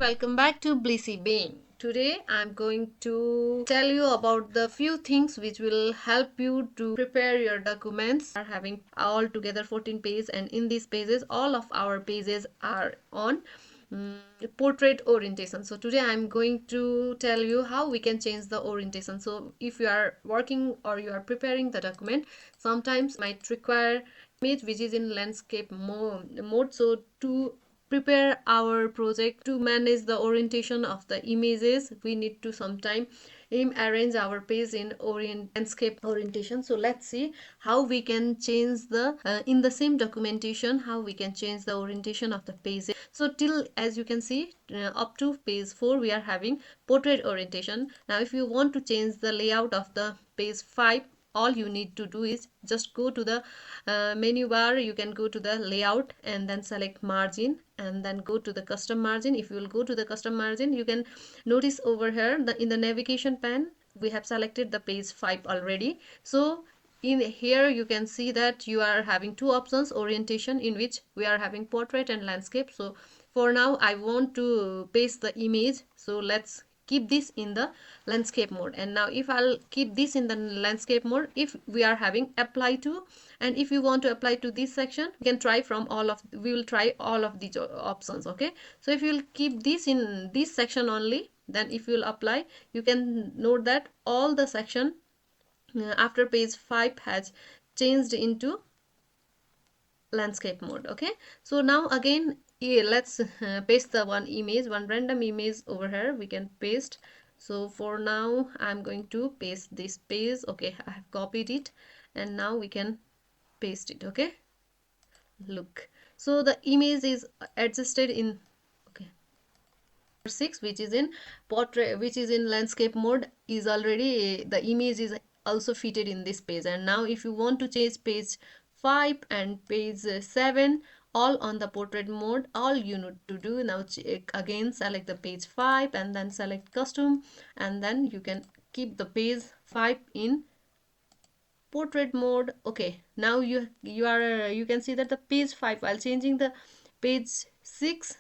Welcome back to Blissy Being. Today I'm going to tell you about the few things which will help you to prepare your documents. We are having all together 14 pages, and in these pages all of our pages are on portrait orientation. So today I'm going to tell you how we can change the orientation. So if you are working or you are preparing the document, sometimes might require image which is in landscape mode. So to prepare our project, to manage the orientation of the images, we need to sometime arrange our page in landscape orientation. So let's see how we can change the in the same documentation, how we can change the orientation of the pages. So till, as you can see, up to page 4 we are having portrait orientation. Now if you want to change the layout of the page 5, all you need to do is just go to the menu bar. You can go to the layout and then select margin and then go to the custom margin. If you will go to the custom margin, you can notice over here in the navigation pane we have selected the page 5 already. So in here you can see that you are having two options orientation, in which we are having portrait and landscape. So for now I want to paste the image, so let's keep this in the landscape mode. And now if I'll keep this in the landscape mode, if we are having apply to, and if you want to apply to this section, you can try from we will try all of these options. Okay, so if you'll keep this in this section only, then if you'll apply, you can note that all the section after page 5 has changed into landscape mode. Okay, so now again let's paste the one random image over here. We can paste. So for now I'm going to paste this page. Okay, I have copied it and now we can paste it. Okay, look, so the image is adjusted in 6, which is in portrait, which is in landscape mode, is already, the image is also fitted in this page. And now if you want to change page 5 and page 7 all on the portrait mode, all you need to do now, again select the page 5 and then select custom, and then you can keep the page 5 in portrait mode. Okay, now you can see that the page 5, while changing the page 6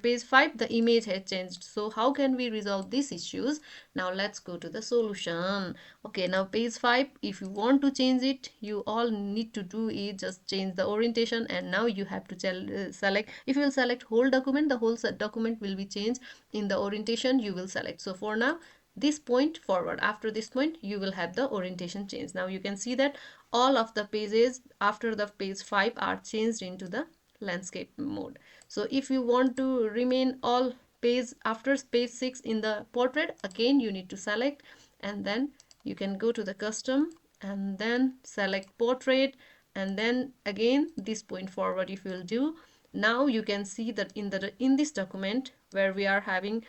page 5, the image has changed. So how can we resolve these issues? Now let's go to the solution. Okay, now page 5, if you want to change it, you all need to do is just change the orientation. And now you have to select, if you will select whole document, the whole document will be changed in the orientation you will select. So for now, this point forward, after this point you will have the orientation change. Now you can see that all of the pages after the page 5 are changed into the landscape mode. So if you want to remain all page after page 6 in the portrait, again you need to select, and then you can go to the custom and then select portrait, and then again this point forward if you will do. Now you can see that in this document where we are having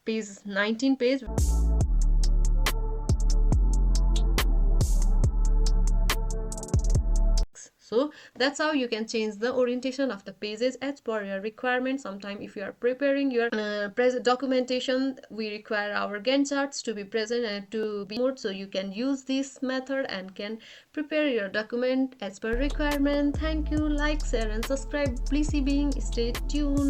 page 19 page, so that's how you can change the orientation of the pages as per your requirement. Sometimes if you are preparing your documentation, we require our Gantt charts to be present and to be mode, so you can use this method and can prepare your document as per requirement. Thank you. Like, share and subscribe. Please being, stay tuned.